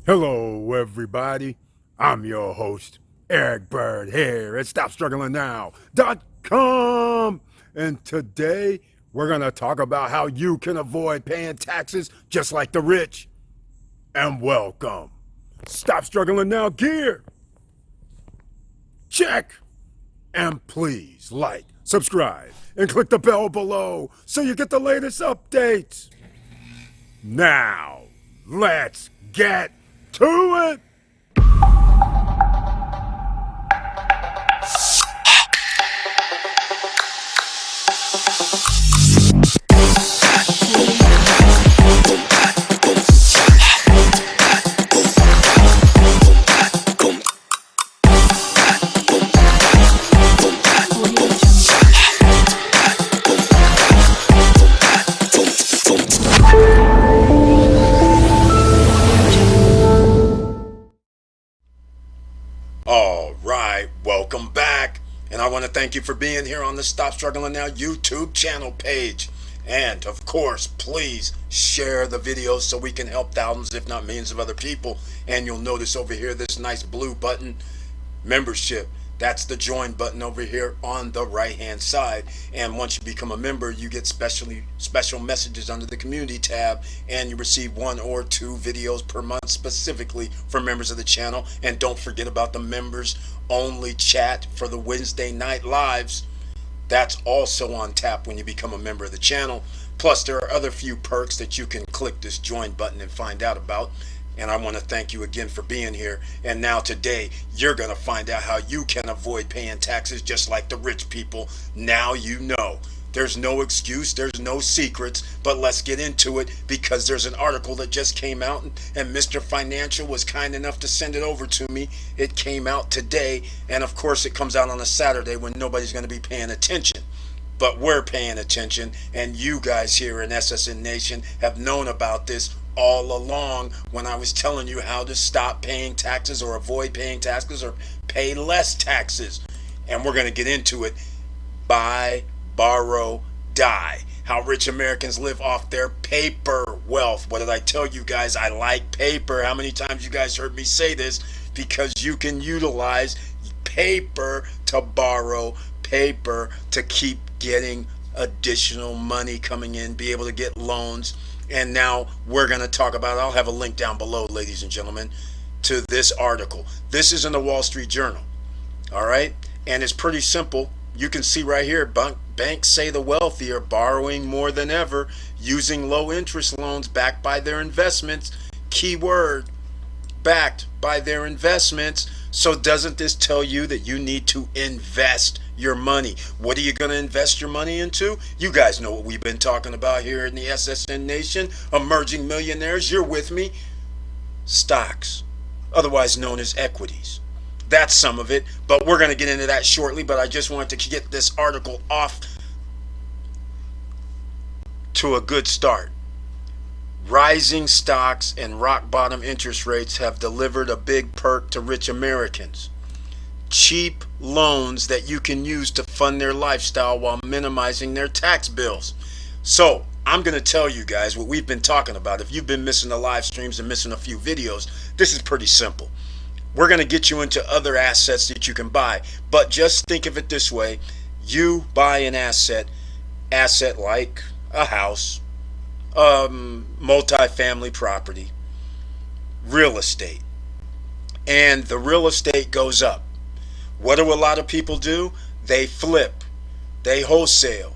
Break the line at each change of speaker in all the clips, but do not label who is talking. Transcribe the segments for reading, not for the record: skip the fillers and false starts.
Hello, everybody. I'm your host, Eric Bird, here at StopStrugglingNow.com. And today, we're going to talk about how you can avoid paying taxes just like the rich. And welcome. Stop Struggling Now gear. Check. And please like, subscribe, and click the bell below so you get the latest updates. Now, let's get to it. All right, welcome back. And I want to thank you for being here on the Stop Struggling Now YouTube channel page. And of course, please share the videos so we can help thousands, if not millions of other people. And you'll notice over here this nice blue button, membership. That's the join button over here on the right hand side. And once you become a member, you get special messages under the community tab, and you receive 1 or 2 videos per month specifically for members of the channel. And don't forget about the members only chat for the Wednesday night lives. That's also on tap when you become a member of the channel. Plus, there are other few perks that you can click this join button and find out about. And I want to thank you again for being here. And now today, you're going to find out how you can avoid paying taxes just like the rich people. Now you know. There's no excuse, there's no secrets, but let's get into it because there's an article that just came out, and Mr. Financial was kind enough to send it over to me. It came out today, and of course it comes out on a Saturday when nobody's going to be paying attention. But we're paying attention, and you guys here in SSN Nation have known about this all along when I was telling you how to stop paying taxes or avoid paying taxes or pay less taxes. And we're going to get into it. Buy, borrow, die. How rich Americans live off their paper wealth. What did I tell you guys? I like paper. How many times you guys heard me say this? Because you can utilize paper to borrow, paper to keep getting additional money coming in, be able to get loans. And now we're going to talk about, I'll have a link down below, ladies and gentlemen, to this article. This is in the Wall Street Journal. All right. And it's pretty simple. You can see right here, banks say the wealthy are borrowing more than ever using low interest loans backed by their investments. Keyword, backed by their investments. So doesn't this tell you that you need to invest your money? What are you going to invest your money into? You guys know what we've been talking about here in the SSN Nation. Emerging millionaires, you're with me. Stocks, otherwise known as equities. That's some of it, but we're going to get into that shortly. But I just wanted to get this article off to a good start. Rising stocks and rock bottom interest rates have delivered a big perk to rich Americans. Cheap loans that you can use to fund their lifestyle while minimizing their tax bills. So I'm going to tell you guys what we've been talking about. If you've been missing the live streams and missing a few videos, this is pretty simple. We're going to get you into other assets that you can buy. But just think of it this way. You buy an asset like a house, multifamily property, real estate. And the real estate goes up. What do a lot of people do? They flip. They wholesale.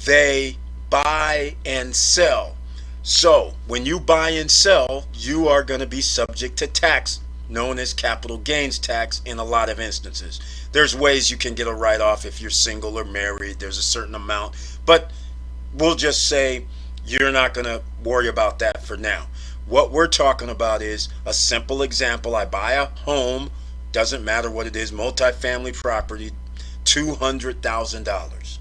They buy and sell. So when you buy and sell, you are going to be subject to tax, known as capital gains tax in a lot of instances. There's ways you can get a write-off if you're single or married. There's a certain amount. But we'll just say you're not going to worry about that for now. What we're talking about is a simple example. I buy a home, doesn't matter what it is, multifamily property, $200,000.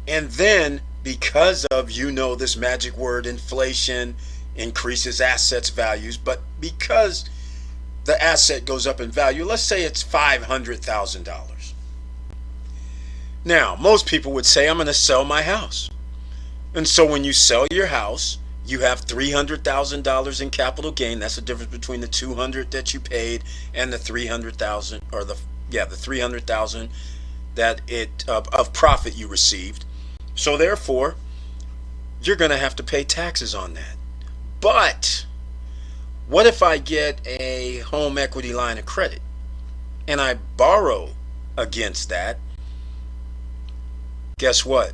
And then because of, this magic word, inflation increases assets values, but because the asset goes up in value, let's say it's $500,000. Now, most people would say, I'm going to sell my house. And so when you sell your house, You have $300,000 in capital gain. That's the difference between the 200 that you paid and the 300,000, or the 300,000 that of profit you received. So therefore, you're going to have to pay taxes on that. But what if I get a home equity line of credit and I borrow against that? Guess what?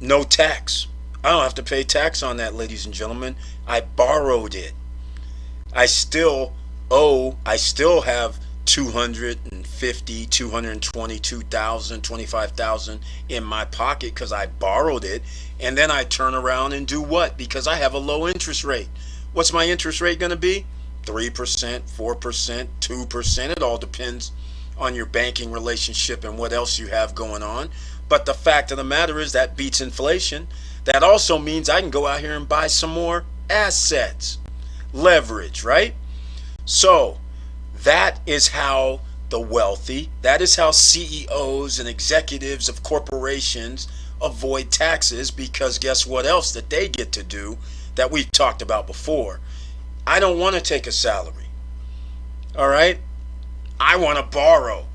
No tax. I don't have to pay tax on that, ladies and gentlemen. I borrowed it. I still have 250, 222,000, 25,000 in my pocket because I borrowed it. And then I turn around and do what? Because I have a low interest rate. What's my interest rate going to be? 3%, 4%, 2%. It all depends on your banking relationship and what else you have going on. But the fact of the matter is that beats inflation. That also means I can go out here and buy some more assets. Leverage, right? So that is how the wealthy, that is how CEOs and executives of corporations avoid taxes, because guess what else that they get to do that we've talked about before? I don't want to take a salary. All right? I want to borrow.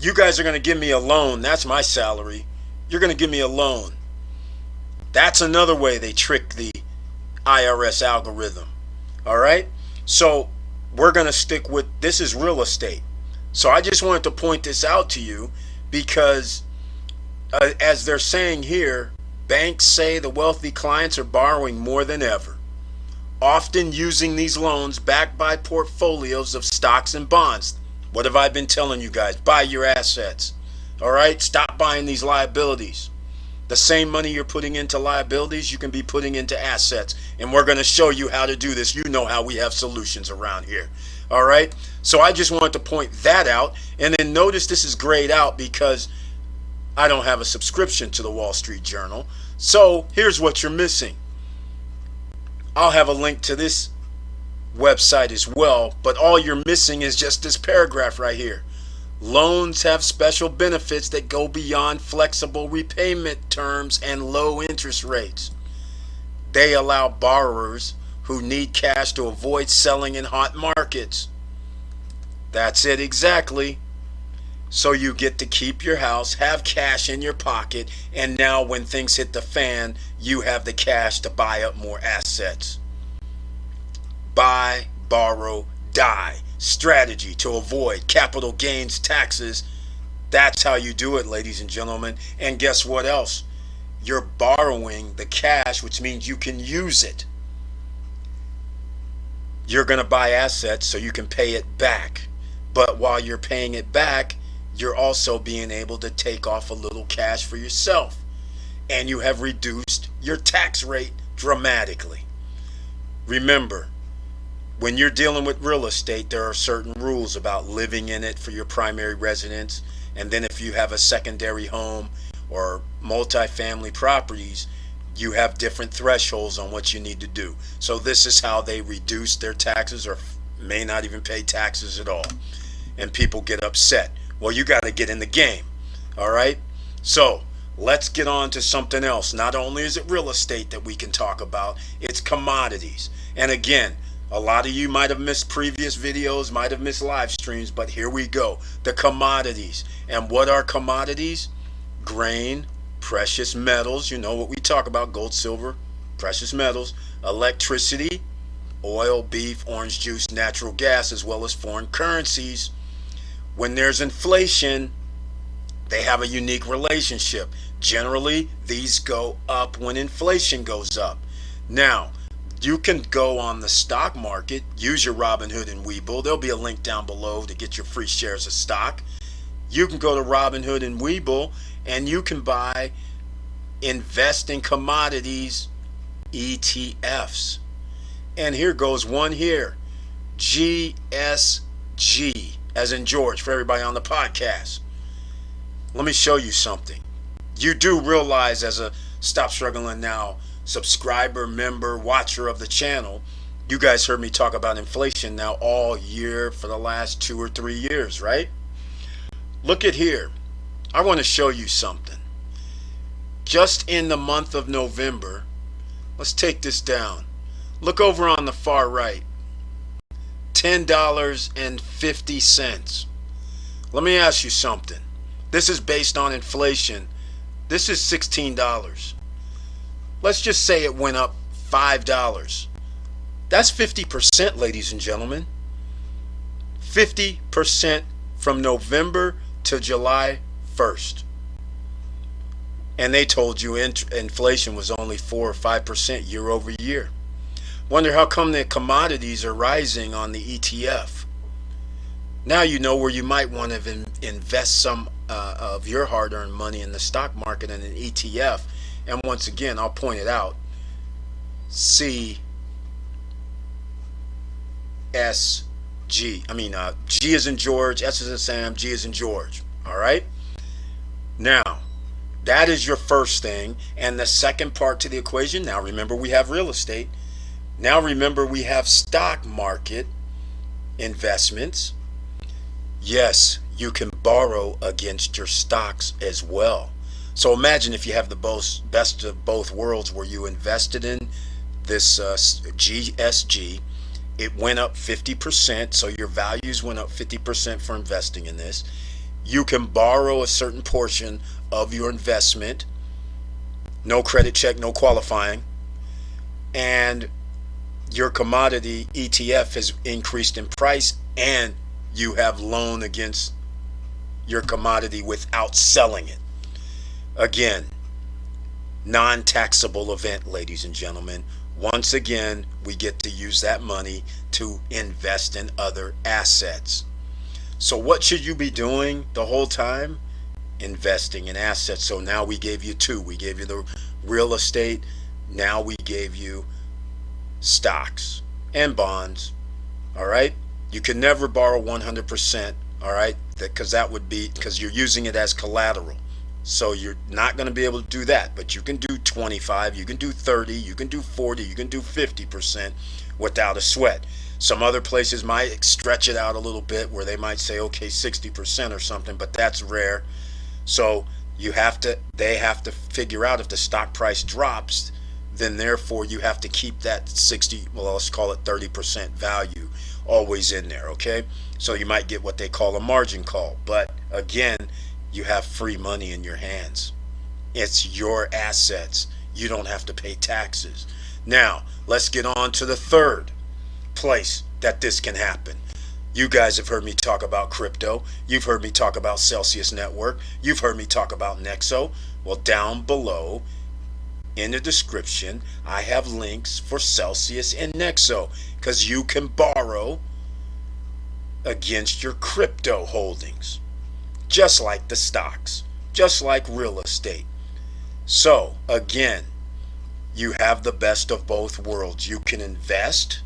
You guys are going to give me a loan. That's my salary. You're going to give me a loan. That's another way they trick the IRS algorithm. All right? So we're going to stick with, this is real estate. So I just wanted to point this out to you because as they're saying here, banks say the wealthy clients are borrowing more than ever, often using these loans backed by portfolios of stocks and bonds. What have I been telling you guys? Buy your assets. All right? Stop buying these liabilities. The same money you're putting into liabilities, you can be putting into assets. And we're going to show you how to do this. You know how we have solutions around here. All right? So I just wanted to point that out. And then notice this is grayed out because I don't have a subscription to the Wall Street Journal. So here's what you're missing. I'll have a link to this website as well, but all you're missing is just this paragraph right here. Loans have special benefits that go beyond flexible repayment terms and low interest rates. They allow borrowers who need cash to avoid selling in hot markets. That's it exactly. So you get to keep your house, have cash in your pocket, and now when things hit the fan, you have the cash to buy up more assets. Buy, borrow, die. Strategy to avoid capital gains taxes. That's how you do it, ladies and gentlemen. And guess what else? You're borrowing the cash, which means you can use it. You're going to buy assets so you can pay it back. But while you're paying it back, you're also being able to take off a little cash for yourself. And you have reduced your tax rate dramatically. Remember, when you're dealing with real estate, there are certain rules about living in it for your primary residence. And then if you have a secondary home or multifamily properties, you have different thresholds on what you need to do. So this is how they reduce their taxes or may not even pay taxes at all. And people get upset. Well, you got to get in the game. All right? So let's get on to something else. Not only is it real estate that we can talk about, it's commodities. And again, a lot of you might have missed previous videos, might have missed live streams, but here we go. The commodities. And what are commodities? Grain, precious metals, you know what we talk about, gold, silver, precious metals, electricity, oil, beef, orange juice, natural gas, as well as foreign currencies. When there's inflation, they have a unique relationship. Generally, these go up when inflation goes up. Now, you can go on the stock market, use your Robinhood and Webull. There'll be a link down below to get your free shares of stock. You can go to Robinhood and Webull and you can buy invest in commodities ETFs. And here goes one here. GSG, as in George, for everybody on the podcast. Let me show you something. You do realize, as a Stop Struggling Now subscriber, member, watcher of the channel, you guys heard me talk about inflation now all year for the last 2 or 3 years, right? Look at here. I want to show you something. Just in the month of November, Let's take this down. Look over on the far right. $10.50. Let me ask you something. This is based on inflation. This is $16. Let's just say it went up $5. That's 50%, ladies and gentlemen. 50% from November to July 1st. And they told you inflation was only 4 or 5% year over year. Wonder how come the commodities are rising on the ETF. Now you know where you might want to invest some of your hard-earned money in the stock market and an ETF. And once again, I'll point it out. CSG. G is in George, S is in Sam, G is in George. All right? Now, that is your first thing. And the second part to the equation, now remember we have real estate. Now remember we have stock market investments. Yes, you can borrow against your stocks as well. So imagine if you have the best of both worlds where you invested in this GSG. It went up 50%, so your values went up 50% for investing in this. You can borrow a certain portion of your investment, no credit check, no qualifying, and your commodity ETF has increased in price, and you have loan against your commodity without selling it. Again, non-taxable event, ladies and gentlemen. Once again, we get to use that money to invest in other assets. So what should you be doing the whole time? Investing in assets. So now we gave you two. We gave you the real estate. Now we gave you stocks and bonds. All right? You can never borrow 100%. All right? Because that would be because you're using it as collateral. So you're not going to be able to do that, but you can do 25, you can do 30, you can do 40, you can do 50% without a sweat. Some other places might stretch it out a little bit where they might say, okay, 60% or something, but that's rare. So they have to figure out if the stock price drops, then therefore you have to keep that 60, well, let's call it 30% value always in there, okay? So you might get what they call a margin call, but again, you have free money in your hands. It's your assets. You don't have to pay taxes. Now, let's get on to the third place that this can happen. You guys have heard me talk about crypto. You've heard me talk about Celsius Network. You've heard me talk about Nexo. Well, down below in the description, I have links for Celsius and Nexo because you can borrow against your crypto holdings. Just like the stocks, just like real estate. So again, you have the best of both worlds. You can invest,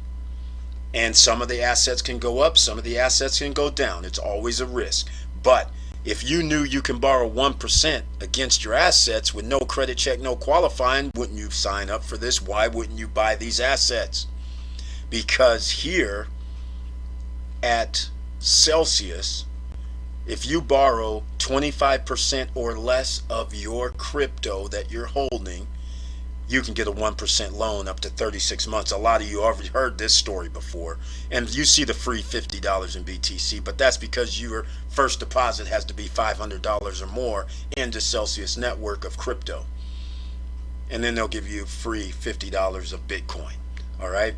and some of the assets can go up, some of the assets can go down. It's always a risk. But if you knew you can borrow 1% against your assets with no credit check, no qualifying, wouldn't you sign up for this? Why wouldn't you buy these assets? Because here at Celsius, if you borrow 25% or less of your crypto that you're holding, you can get a 1% loan up to 36 months. A lot of you already heard this story before, and you see the free $50 in BTC, but that's because your first deposit has to be $500 or more into Celsius network of crypto. And then they'll give you free $50 of Bitcoin. All right?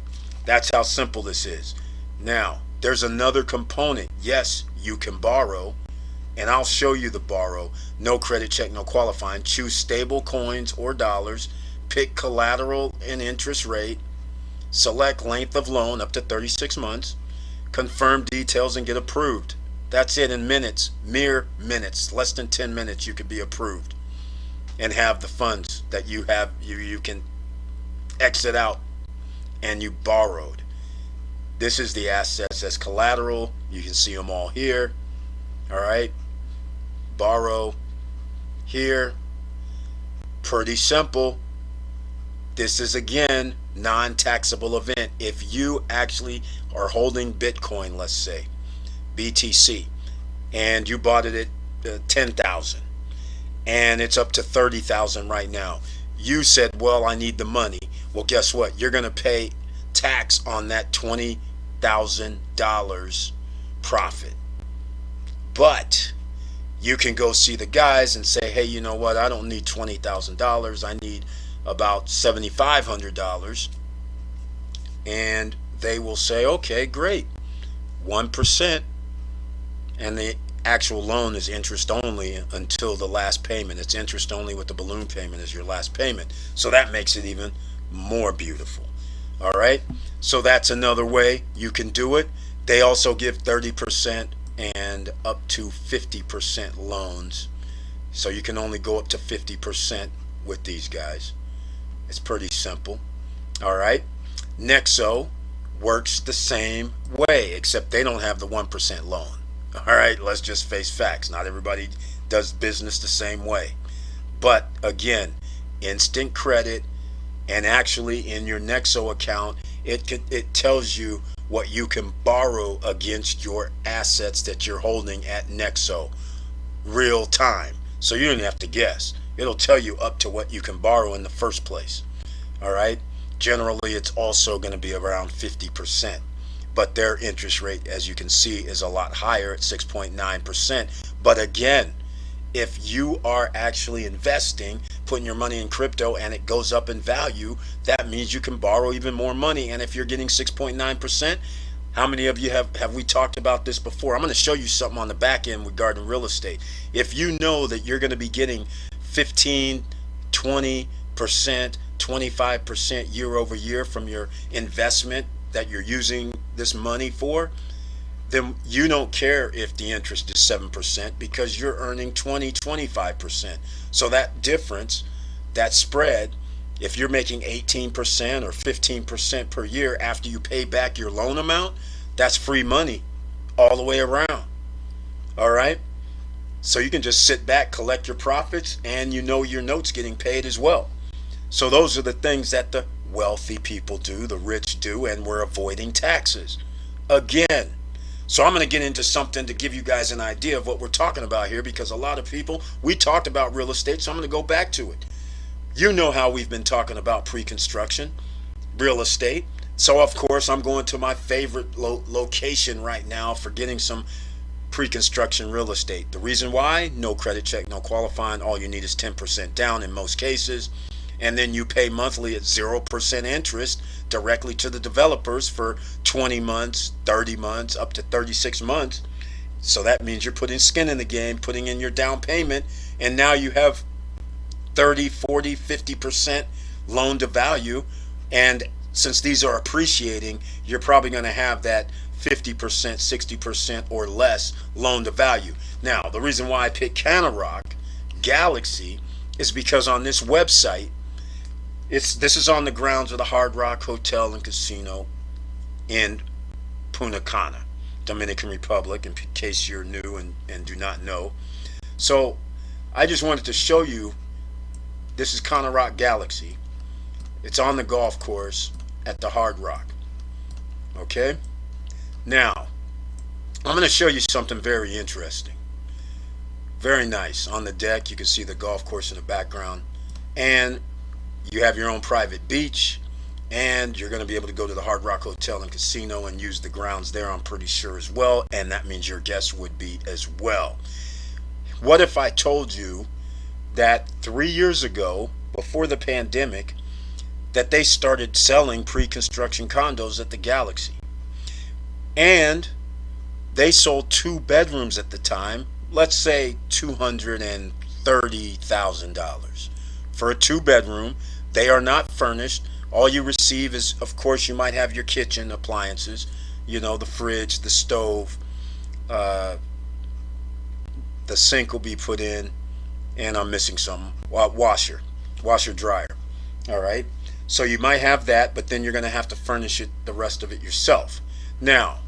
That's how simple this is. Now, there's another component. Yes, you can borrow, and I'll show you the borrow. No credit check, no qualifying. Choose stable coins or dollars. Pick collateral and interest rate. Select length of loan up to 36 months. Confirm details and get approved. That's it in minutes, mere minutes, less than 10 minutes you could be approved and have the funds that you have, you can exit out and you borrowed. This is the assets as collateral. You can see them all here. All right. Borrow here. Pretty simple. This is again non-taxable event. If you actually are holding Bitcoin, let's say BTC, and you bought it at 10,000 and it's up to 30,000 right now. You said, well, I need the money. Well, guess what? You're going to pay tax on that $20,000 profit. But you can go see the guys and say, hey, you know what? I don't need $20,000. I need about $7,500. And they will say, okay, great. 1%. And the actual loan is interest only until the last payment. It's interest only with the balloon payment as your last payment. So that makes it even more beautiful. All right. So that's another way you can do it. They also give 30% and up to 50% loans. So you can only go up to 50% with these guys. It's pretty simple. All right. Nexo works the same way, except they don't have the 1% loan. All right, let's just face facts. Not everybody does business the same way. But again, instant credit, and actually in your Nexo account, it tells you what you can borrow against your assets that you're holding at Nexo real time. So you don't have to guess. It'll tell you up to what you can borrow in the first place. All right. Generally, it's also going to be around 50%. But their interest rate, as you can see, is a lot higher at 6.9%. But again, if you are actually investing, putting your money in crypto, and it goes up in value, that means you can borrow even more money. And if you're getting 6.9%, how many of you have we talked about this before? I'm going to show you something on the back end regarding real estate. If you know that you're going to be getting 15, 20%, 25% year over year from your investment that you're using this money for, then you don't care if the interest is 7% because you're earning 20, 25%. So that difference, that spread, if you're making 18% or 15% per year after you pay back your loan amount, that's free money all the way around. All right? So you can just sit back, collect your profits, and you know your note's getting paid as well. So those are the things that the wealthy people do, the rich do, and we're avoiding taxes. Again, so I'm going to get into something to give you guys an idea of what we're talking about here, because a lot of people, we talked about real estate, so I'm going to go back to it. You know how we've been talking about pre-construction, real estate. So of course, I'm going to my favorite location right now for getting some pre-construction real estate. The reason why, no credit check, no qualifying. All you need is 10% down in most cases. And then you pay monthly at 0% interest directly to the developers for 20 months, 30 months, up to 36 months. So that means you're putting skin in the game, putting in your down payment, and now you have 30, 40, 50% loan to value. And since these are appreciating, you're probably going to have that 50%, 60% or less loan to value. Now, the reason why I picked Commodities Galaxy is because on this website, this is on the grounds of the Hard Rock Hotel and Casino in Punta Cana, Dominican Republic, in case you're new and do not know. So I just wanted to show you, this is Commodities Galaxy. It's on the golf course at the Hard Rock. Okay? Now, I'm going to show you something very interesting. Very nice. On the deck, you can see the golf course in the background. And you have your own private beach, and you're going to be able to go to the Hard Rock Hotel and Casino and use the grounds there, I'm pretty sure, as well. And that means your guests would be as well. What if I told you that 3 years ago, before the pandemic, that they started selling pre-construction condos at the Galaxy? And they sold 2 bedrooms at the time, let's say $230,000 for a 2-bedroom. They are not furnished. All you receive is, of course, you might have your kitchen appliances, you know, the fridge, the stove, the sink will be put in, and I'm missing some, washer dryer. All right, so you might have that, but then you're going to have to furnish it, the rest of it, yourself. Now,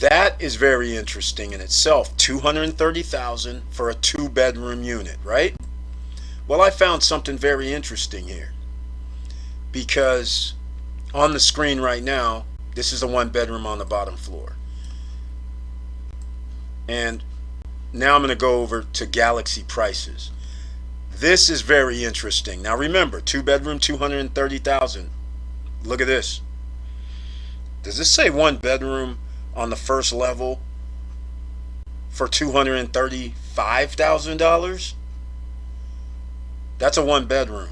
that is very interesting in itself. $230,000 for a 2-bedroom unit, right? Well, I found something very interesting here, because on the screen right now, this is a 1-bedroom on the bottom floor. And now I'm going to go over to Galaxy prices. This is very interesting. Now remember, 2-bedroom, 230,000. Look at this. Does this say 1-bedroom on the first level for $235,000? That's a 1-bedroom.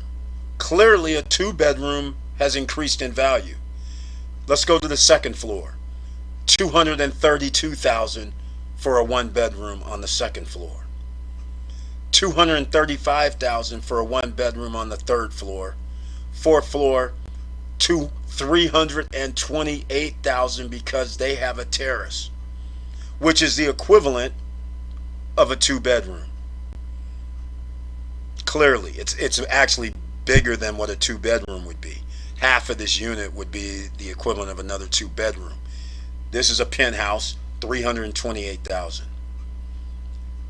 Clearly a 2-bedroom has increased in value. Let's go to the second floor. $232,000 for a 1-bedroom on the second floor. $235,000 for a 1-bedroom on the third floor. Fourth floor, $328,000 because they have a terrace, which is the equivalent of a 2-bedroom. Clearly, it's actually bigger than what a 2-bedroom would be. Half of this unit would be the equivalent of another 2-bedroom. This is a penthouse, $328,000.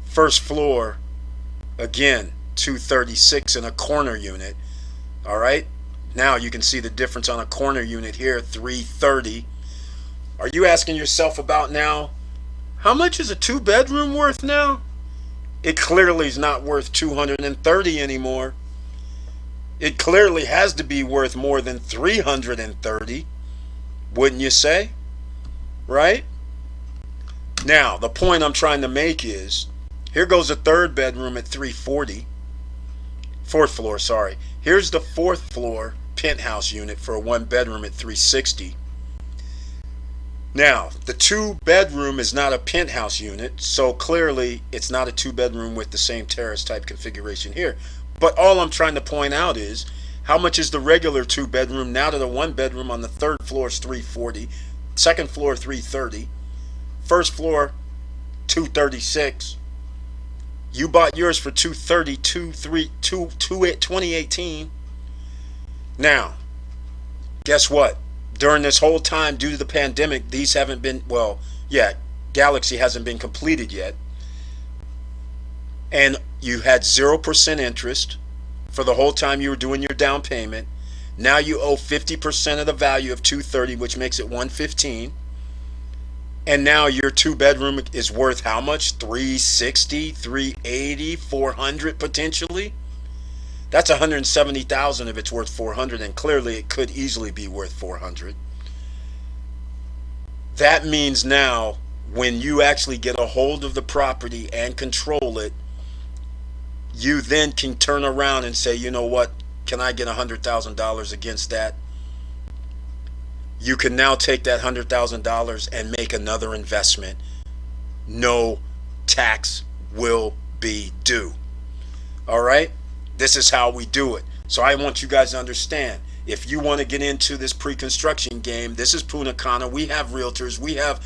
First floor, again, $236,000 in a corner unit. All right. Now you can see the difference on a corner unit here, $330,000. Are you asking yourself about now, how much is a 2-bedroom worth now? It clearly is not worth $230,000 anymore. It clearly has to be worth more than $330,000, wouldn't you say? Right? Now, the point I'm trying to make is, here goes a 3rd bedroom at $340,000. Fourth floor, sorry. Here's the 4th floor penthouse unit for a 1-bedroom at $360,000. Now, the 2-bedroom is not a penthouse unit, so clearly it's not a 2-bedroom with the same terrace type configuration here. But all I'm trying to point out is, how much is the regular 2-bedroom now that a 1-bedroom on the 3rd floor is $340,000, 2nd floor $330,000, 1st floor $236,000. You bought yours for $232,000, 2018. Now, guess what? During this whole time, due to the pandemic, these haven't been, well, yeah, Galaxy hasn't been completed yet. And you had 0% interest for the whole time you were doing your down payment. Now you owe 50% of the value of $230,000, which makes it $115,000. And now your 2-bedroom is worth how much? $360,000, $380,000, $400,000 potentially. That's $170,000 if it's worth $400,000, and clearly it could easily be worth $400,000. That means now, when you actually get a hold of the property and control it, you then can turn around and say, you know what, can I get $100,000 against that? You can now take that $100,000 and make another investment. No tax will be due. All right? This is how we do it. So I want you guys to understand, if you want to get into this pre-construction game, this is Punta Cana. We have realtors. We have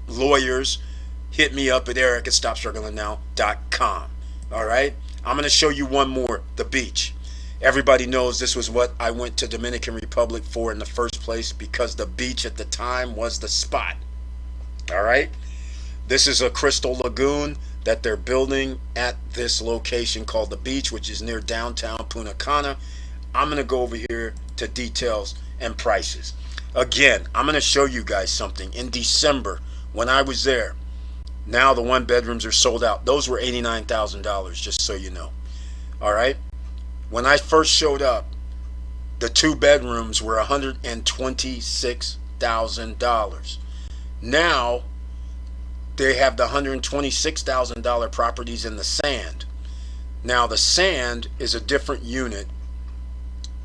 lawyers. Hit me up at eric@stopstrugglingnow.com. All right? I'm going to show you one more, the beach. Everybody knows this was what I went to Dominican Republic for in the first place, because the beach at the time was the spot. All right? This is a crystal lagoon that they're building at this location called the beach, which is near downtown Punta Cana. I'm going to go over here to details and prices. Again, I'm going to show you guys something. In December, when I was there, now the 1-bedrooms are sold out. Those were $89,000, just so you know. All right? When I first showed up, the 2-bedrooms were $126,000. Now, they have the $126,000 properties in the sand. Now, the sand is a different unit.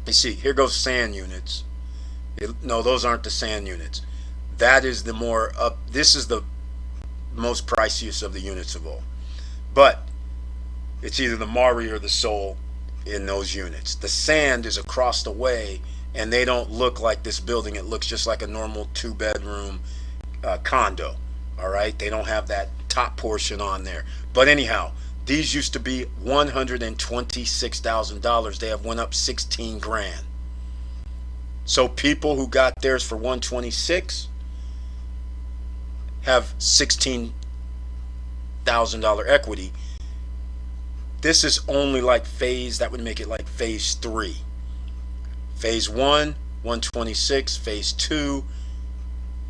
You see, here goes sand units. No, those aren't the sand units. That is the more up. This is the most priciest of the units of all. But it's either the Mari or the Sol in those units. The sand is across the way, and they don't look like this building. It looks just like a normal 2-bedroom condo. All right, they don't have that top portion on there. But anyhow, these used to be $126,000. They have went up 16 grand. So people who got theirs for $126,000 have $16,000 equity. This is only like that would make it like phase 3. Phase 1, 126, phase 2,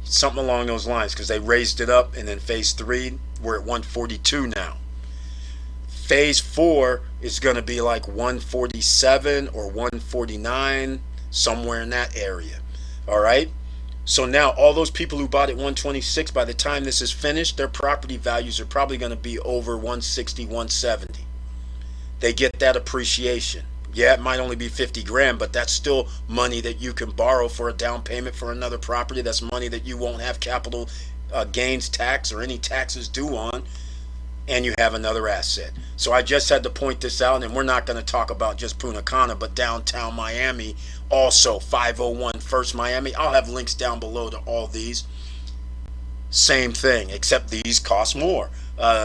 something along those lines, because they raised it up, and then phase 3, we're at 142 now. Phase 4 is going to be like 147 or 149, somewhere in that area. All right. So now all those people who bought at 126, by the time this is finished, their property values are probably going to be over 160, 170. They get that appreciation. Yeah, it might only be 50 grand, but that's still money that you can borrow for a down payment for another property. That's money that you won't have capital gains tax or any taxes due on, and you have another asset. So I just had to point this out, and we're not going to talk about just Punta Cana, but downtown Miami, also 501 First Miami. I'll have links down below to all these. Same thing, except these cost more.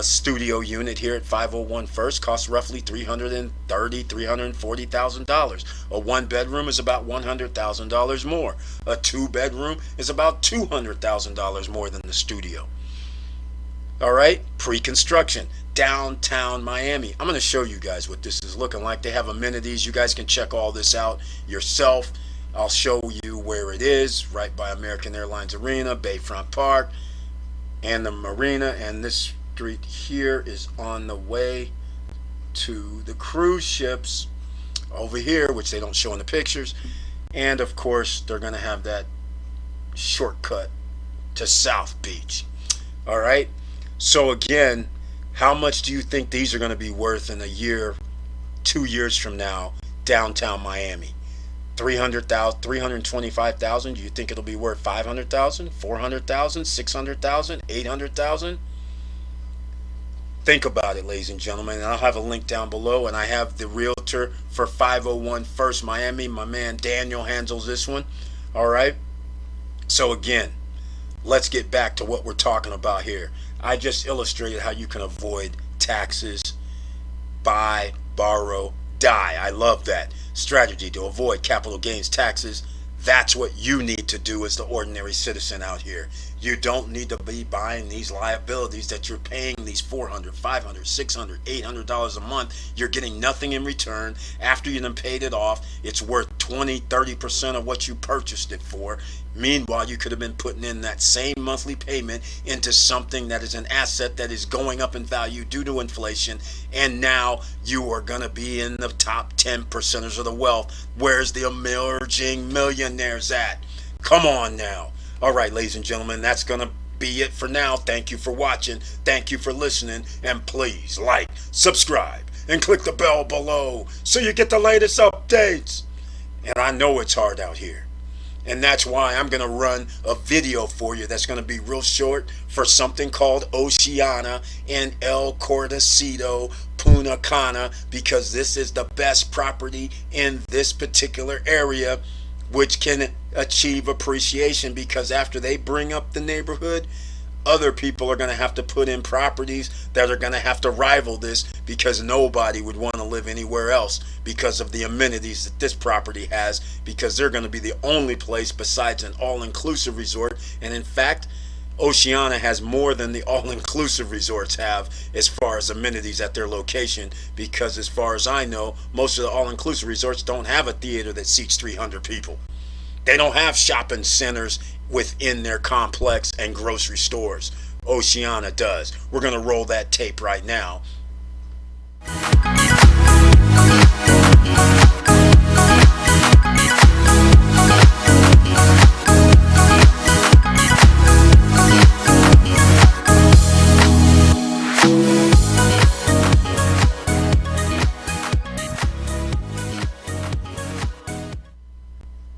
Studio unit here at 501 First costs roughly $330,000, $340,000. A one bedroom is about $100,000 more. A two bedroom is about $200,000 more than the studio. All right, pre-construction, downtown Miami. I'm going to show you guys what this is looking like. They have amenities. You guys can check all this out yourself. I'll show you where it is, right by American Airlines Arena, Bayfront Park, and the marina. And this street here is on the way to the cruise ships over here, which they don't show in the pictures. And of course, they're going to have that shortcut to South Beach. All right. So again, how much do you think these are going to be worth in a year, 2 years from now, downtown Miami? 300,000, 325,000. Do you think it'll be worth 500,000, 400,000, 600,000, 800,000? Think about it, ladies and gentlemen. And I'll have a link down below, and I have the realtor for 501 First Miami. My man Daniel handles this one. All right. So again, let's get back to what we're talking about here. I just illustrated how you can avoid taxes, buy, borrow, die. I love that strategy to avoid capital gains taxes. That's what you need to do as the ordinary citizen out here. You don't need to be buying these liabilities that you're paying these $400, $500, $600, $800 a month. You're getting nothing in return. After you done paid it off, it's worth 20, 30% of what you purchased it for. Meanwhile, you could have been putting in that same monthly payment into something that is an asset that is going up in value due to inflation, and now you are going to be in the top 10 percenters of the wealth. Where's the emerging millionaires at? Come on now. All right, ladies and gentlemen, that's going to be it for now. Thank you for watching. Thank you for listening. And please like, subscribe, and click the bell below so you get the latest updates. And I know it's hard out here. And that's why I'm going to run a video for you that's going to be real short for something called Oceana in El Cortecito, Punta Cana, because this is the best property in this particular area, which can achieve appreciation, because after they bring up the neighborhood, other people are going to have to put in properties that are going to have to rival this, because nobody would want to live anywhere else because of the amenities that this property has, because they're going to be the only place besides an all-inclusive resort. And in fact, Oceana has more than the all-inclusive resorts have as far as amenities at their location, because as far as I know, most of the all-inclusive resorts don't have a theater that seats 300 people. They don't have shopping centers within their complex and grocery stores. Oceana does. We're going to roll that tape right now.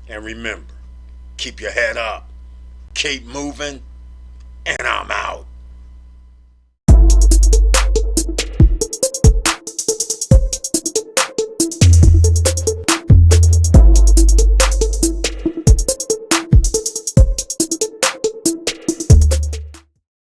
And remember, keep your head up, keep moving, and I'm out.